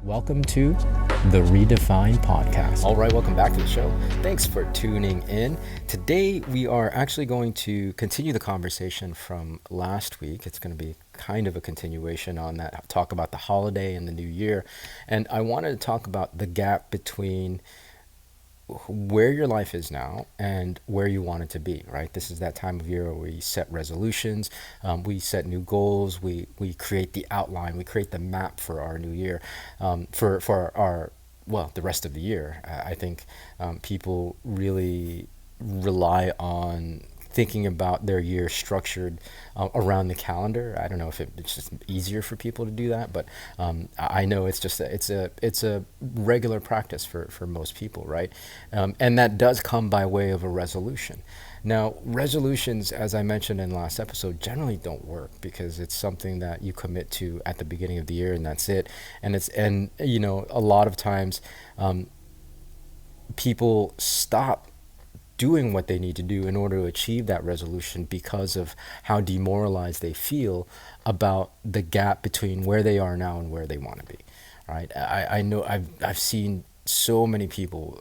Welcome to the Redefine Podcast. All right, welcome back to the show. Thanks for tuning in. Today, we are actually going to continue the conversation from last week. It's going to be kind of a continuation on that, talk about the holiday and the new year. And I wanted to talk about the gap between where your life is now and where you want it to be, right? This is that time of year where we set resolutions, we set new goals, we create the outline, we create the map for our new year, for our, well, the rest of the year. I think people really rely on thinking about their year structured around the calendar. I don't know if it's just easier for people to do that, but I know it's just it's a regular practice for most people, right? And that does come by way of a resolution. Now, resolutions, as I mentioned in the last episode, generally don't work because it's something that you commit to at the beginning of the year and that's it. And a lot of times people stop doing what they need to do in order to achieve that resolution because of how demoralized they feel about the gap between where they are now and where they want to be, right? I know I've seen so many people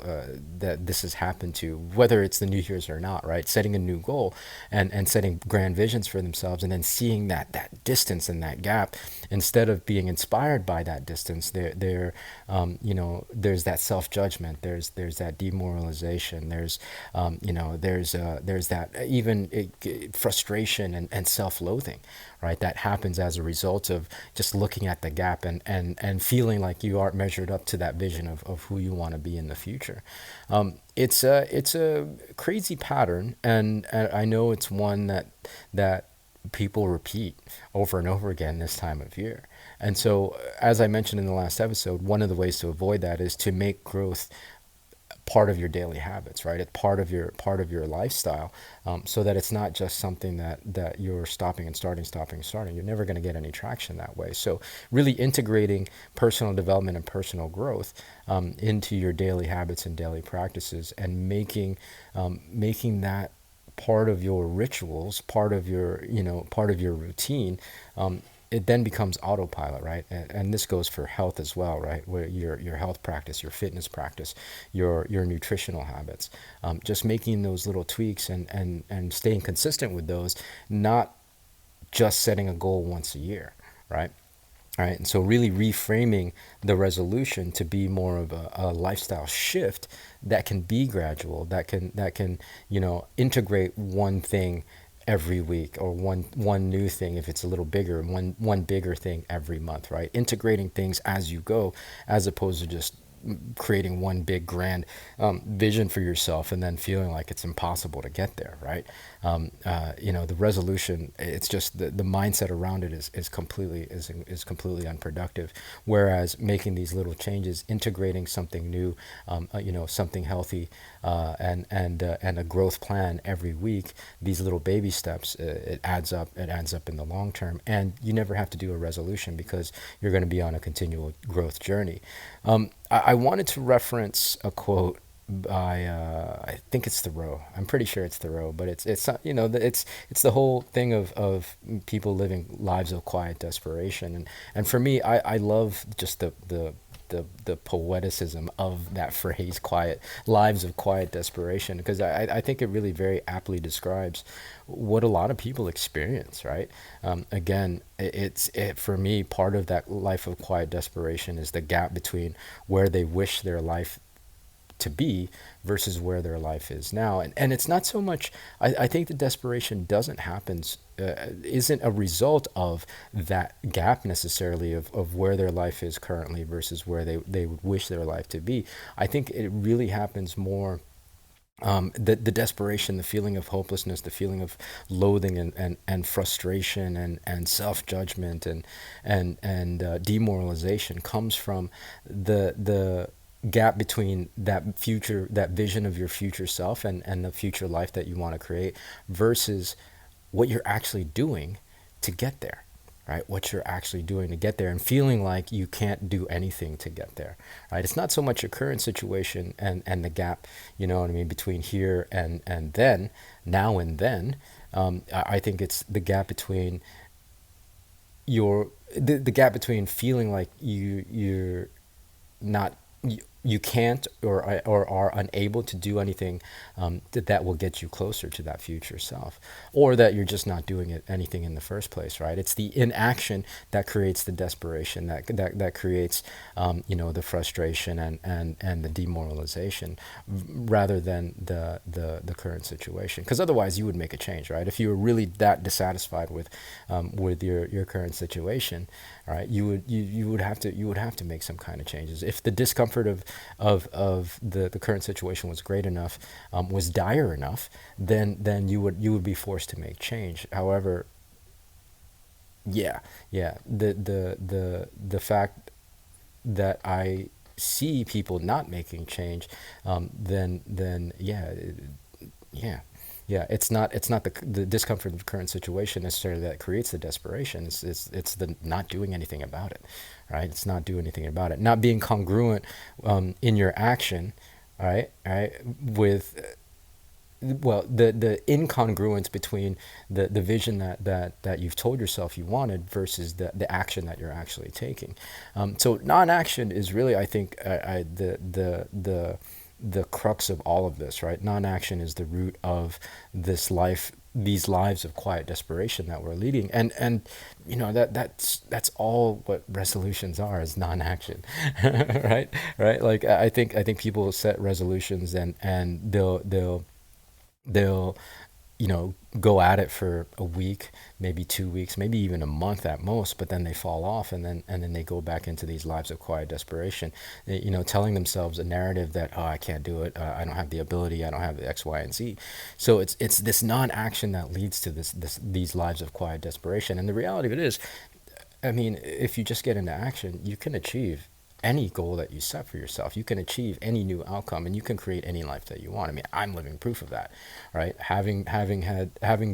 that this has happened to, whether it's the New Year's or not, right? Setting a new goal and setting grand visions for themselves and then seeing that distance and that gap, instead of being inspired by that distance, there's that self-judgment, there's that demoralization, there's that even frustration and self-loathing, right? That happens as a result of just looking at the gap and feeling like you aren't measured up to that vision of who you want to be in the future. It's a crazy pattern, and I know it's one that people repeat over and over again this time of year. And so, as I mentioned in the last episode, one of the ways to avoid that is to make growth part of your daily habits, right? It's part of your lifestyle, so that it's not just something that you're stopping and starting. You're never going to get any traction that way. So really integrating personal development and personal growth into your daily habits and daily practices, and making that part of your rituals, part of your routine. It then becomes autopilot, right? And this goes for health as well, right? Where your health practice, your fitness practice, your nutritional habits, just making those little tweaks and staying consistent with those, not just setting a goal once a year, right? All right, and so really reframing the resolution to be more of a lifestyle shift that can be gradual, that can integrate one thing every week, or one new thing if it's a little bigger, and one bigger thing every month, right? Integrating things as you go, as opposed to just creating one big grand vision for yourself and then feeling like it's impossible to get there, right? The resolution, it's just the mindset around it is completely unproductive. Whereas making these little changes, integrating something new, something healthy, and a growth plan every week, these little baby steps, it adds up in the long term, and you never have to do a resolution because you're going to be on a continual growth journey. I wanted to reference a quote by I think it's Thoreau. I'm pretty sure it's Thoreau, but it's the whole thing of people living lives of quiet desperation, and for me, I love just the poeticism of that phrase, quiet lives of quiet desperation, because I think it really very aptly describes what a lot of people experience, right? Again, for me, part of that life of quiet desperation is the gap between where they wish their life to be versus where their life is now. And it's not so much, I think the desperation isn't a result of that gap necessarily of where their life is currently versus where they would wish their life to be. I think it really happens more, the desperation, the feeling of hopelessness, the feeling of loathing and frustration and self-judgment and demoralization comes from the gap between that vision of your future self and the future life that you want to create versus what you're actually doing to get there, right? What you're actually doing to get there, and feeling like you can't do anything to get there, right? It's not so much your current situation and the gap, you know what I mean, between here and then, now and then. I think it's the gap between the gap between feeling like you're not you can't or are unable to do anything that will get you closer to that future self, or that you're just not doing anything in the first place, right? It's the inaction that creates the desperation, that creates the frustration and the demoralization, rather than the current situation. Because otherwise you would make a change, right? If you were really that dissatisfied with your current situation, right, you would have to make some kind of changes. If the discomfort of the current situation was great enough, was dire enough, then you would be forced to make change. However, yeah, yeah, the fact that I see people not making change, then yeah, yeah, yeah. It's not the discomfort of the current situation necessarily that creates the desperation. It's the not doing anything about it, right? It's not doing anything about it. Not being congruent in your action, right, with well, the incongruence between the vision that you've told yourself you wanted versus the action that you're actually taking. So non-action is really, I think, the crux of all of this, right? Non-action is the root of these lives of quiet desperation that we're leading, and that's all what resolutions are, is non-action, right? Right? Like I think people set resolutions, and they'll go at it for a week, maybe 2 weeks, maybe even a month at most, but then they fall off, and then they go back into these lives of quiet desperation, telling themselves a narrative that, oh, I can't do it, I don't have the ability, I don't have the X, Y, and Z. So it's this non-action that leads to these lives of quiet desperation. And the reality of it is, I mean, if you just get into action, you can achieve any goal that you set for yourself. You can achieve any new outcome, and you can create any life that you want. I mean, I'm living proof of that, right? Having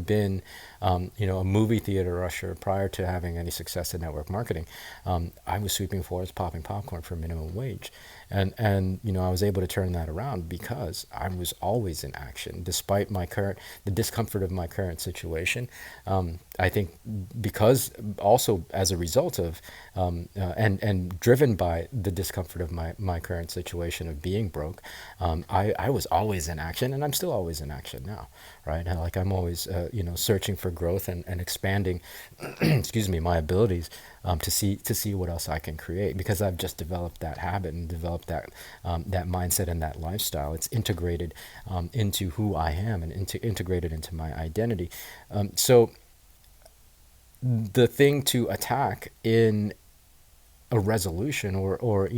been, a movie theater usher prior to having any success in network marketing, I was sweeping floors, popping popcorn for minimum wage, and I was able to turn that around because I was always in action, despite the discomfort of my current situation. I think because also as a result of and driven by the discomfort of my current situation of being broke, I was always in action, and I'm still always in action now, right? And like I'm always searching for growth and expanding excuse me, my abilities, to see what else I can create, because I've just developed that habit and developed that mindset and that lifestyle. It's integrated into who I am, and integrated into my identity. So the thing to attack in a resolution, or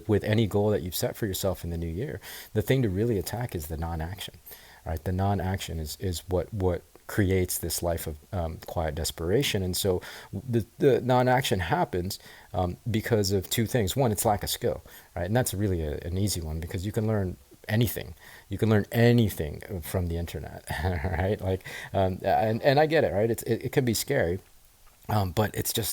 with any goal that you've set for yourself in the new year, the thing to really attack is the non-action, right? The non-action is what creates this life of quiet desperation. And so the non-action happens because of two things. One, it's lack of skill, right? And that's really an easy one, because you can learn anything. You can learn anything from the internet, right? Like, and I get it, right? It can be scary, but it's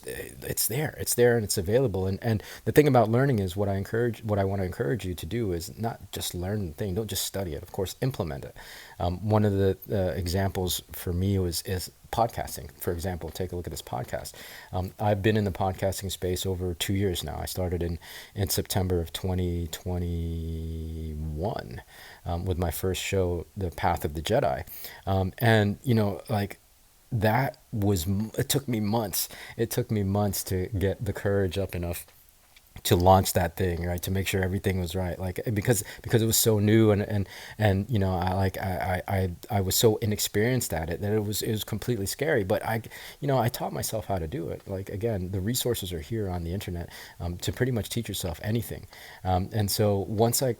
there, and it's available. And the thing about learning is, what I want to encourage you to do is not just learn the thing. Don't just study it. Of course, implement it. One of the examples for me is podcasting. For example, take a look at this podcast. I've been in the podcasting space over 2 years now. I started in September of 2021 with my first show, The Path of the Jedi. And like, it took me months. It took me months to get the courage up enough to launch that thing, right? To make sure everything was right, like, because it was so new, and I was so inexperienced at it that it was completely scary. But I taught myself how to do it. Like, again, the resources are here on the internet, to pretty much teach yourself anything. And so once I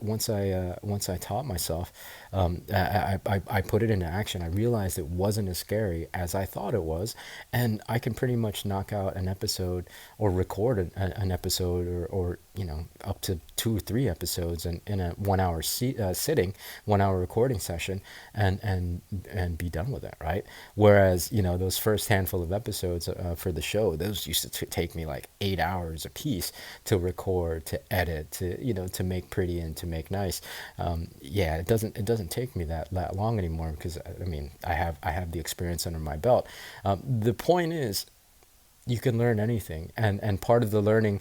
taught myself, I put it into action. I realized it wasn't as scary as I thought it was, and I can pretty much knock out an episode, or record an episode, or up to 2 or 3 episodes in a 1 hour sitting, 1 hour recording session, and be done with it, right? Whereas those first handful of episodes for the show, those used to take me like 8 hours a piece to record, to edit, to make pretty and to make nice. Yeah, it doesn't take me that long anymore, because I mean I have the experience under my belt. The point is, you can learn anything, and part of the learning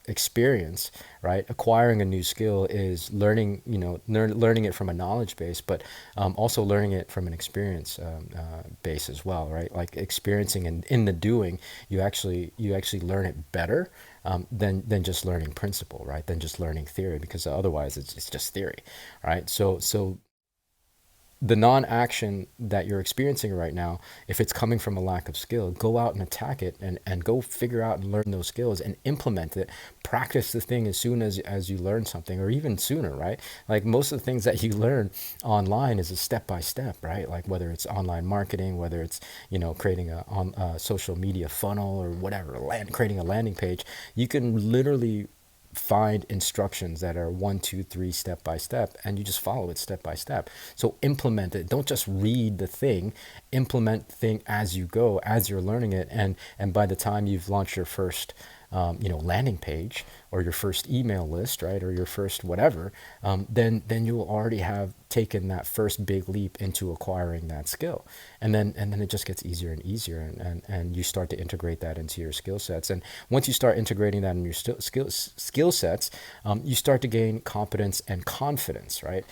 experience, right? Acquiring a new skill is learning, learning it from a knowledge base, but also learning it from an experience base as well, right? Like experiencing in the doing, you actually learn it better than just learning principle, right? Than just learning theory, because otherwise it's just theory, right? So the non-action that you're experiencing right now, if it's coming from a lack of skill, go out and attack it, and go figure out and learn those skills and implement it. Practice the thing as soon as you learn something, or even sooner, right? Like most of the things that you learn online is a step by step, right? Like whether it's online marketing, whether it's creating a social media funnel or whatever, creating a landing page, you can literally find instructions that are 1, 2, 3 step by step, and you just follow it step by step. So implement it. Don't just read the thing. Implement the thing as you go, as you're learning it, and by the time you've launched your first landing page, or your first email list, right, or your first whatever, then you will already have taken that first big leap into acquiring that skill, and then it just gets easier and easier, and you start to integrate that into your skill sets. And once you start integrating that in your skill sets, you start to gain competence and confidence, right?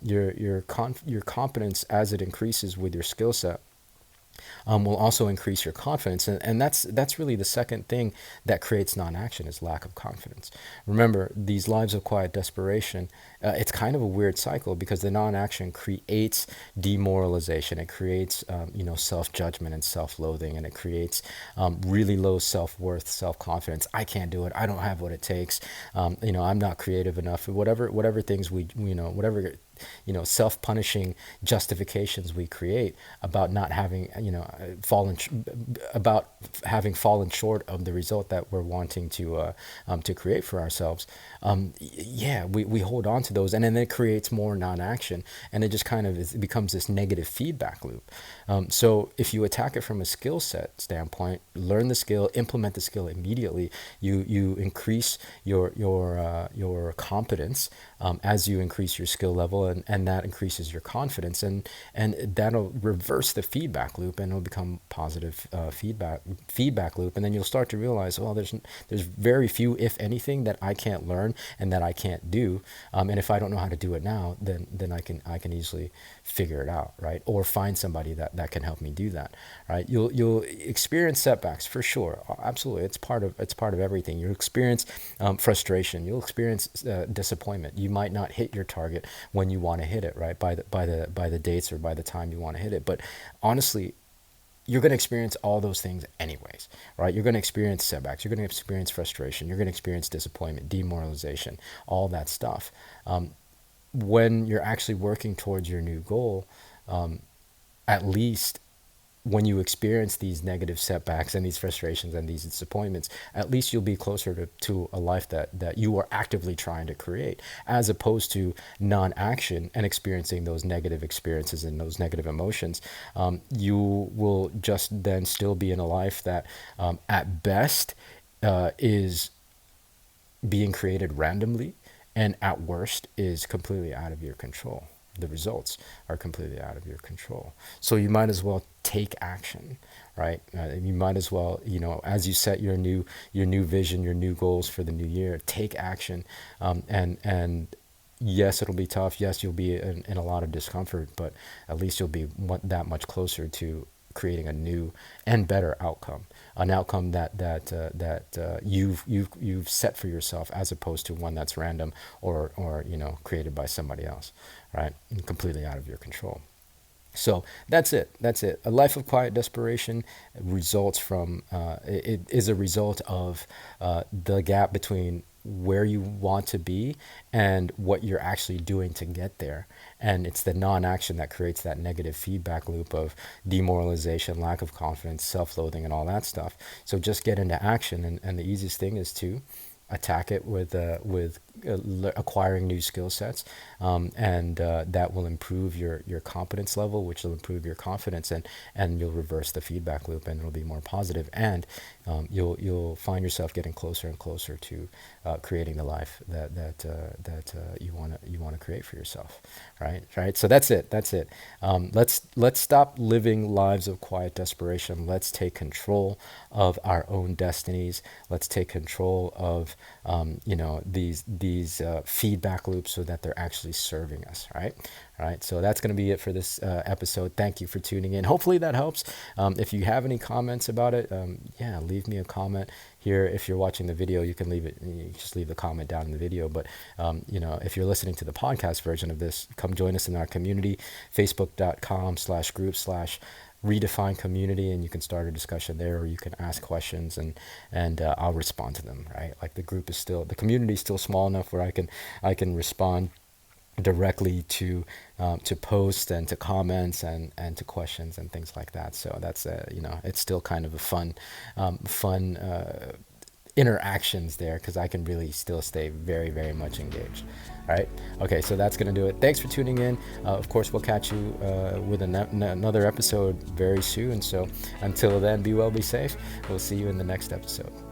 Your competence, as it increases with your skill set, will also increase your confidence. And that's really the second thing that creates non-action, is lack of confidence. Remember, these lives of quiet desperation, it's kind of a weird cycle, because the non-action creates demoralization. It creates self-judgment and self-loathing, and it creates really low self-worth, self-confidence. I can't do it. I don't have what it takes. I'm not creative enough. Whatever things whatever self-punishing justifications we create about not having, about having fallen short of the result that we're wanting to create for ourselves. We hold on to those, and then it creates more non-action, and it just kind of it becomes this negative feedback loop. So if you attack it from a skill set standpoint, learn the skill, implement the skill immediately, you increase your competence as you increase your skill level, and that increases your confidence, and that'll reverse the feedback loop, and it'll become positive feedback loop. And then you'll start to realize, well, there's very few, if anything, that I can't learn and that I can't do, and if I don't know how to do it now, then I can easily figure it out, right? Or find somebody that can help me do that, right? You'll experience setbacks for sure, absolutely. It's part of everything. You'll experience frustration. You'll experience disappointment. You might not hit your target when you want to hit it, right? By the dates, or by the time you want to hit it. But honestly, you're going to experience all those things anyways, right? You're going to experience setbacks. You're going to experience frustration. You're going to experience disappointment, demoralization, all that stuff. When you're actually working towards your new goal, at least when you experience these negative setbacks and these frustrations and these disappointments, at least you'll be closer to a life that you are actively trying to create, as opposed to non-action and experiencing those negative experiences and those negative emotions. You will just then still be in a life that at best is being created randomly, and at worst is completely out of your control. The results are completely out of your control. So you might as well take action, right? You might as well, as you set your new vision, your new goals for the new year, take action. And yes, it'll be tough. Yes, you'll be in a lot of discomfort, but at least you'll be that much closer to creating a new and better outcome, an outcome that you've set for yourself, as opposed to one that's random or created by somebody else, right? And completely out of your control. So that's it. A life of quiet desperation results from it is a result of the gap between where you want to be and what you're actually doing to get there. And it's the non-action that creates that negative feedback loop of demoralization, lack of confidence, self-loathing, and all that stuff. So just get into action, and the easiest thing is to attack it with acquiring new skill sets, and that will improve your competence level, which will improve your confidence, and you'll reverse the feedback loop, and it'll be more positive, and you'll find yourself getting closer and closer to creating the life that you want to create for yourself, right? So that's it. Let's stop living lives of quiet desperation. Let's take control of our own destinies. Let's take control of these feedback loops so that they're actually serving us, right? All right, so that's going to be it for this episode. Thank you for tuning in. Hopefully that helps. If you have any comments about it, leave me a comment here. If you're watching the video, you can just leave the comment down in the video. But if you're listening to the podcast version of this, come join us in our community, facebook.com/group/redefine community, and you can start a discussion there, or you can ask questions, and I'll respond to them, right? Like the community is still small enough where I can respond directly to posts and to comments and to questions and things like that. So that's it's still kind of a fun interactions there, because I can really still stay very, very much engaged. All right. Okay. So that's going to do it. Thanks for tuning in. Of course, we'll catch you with another episode very soon. So until then, be well, be safe. We'll see you in the next episode.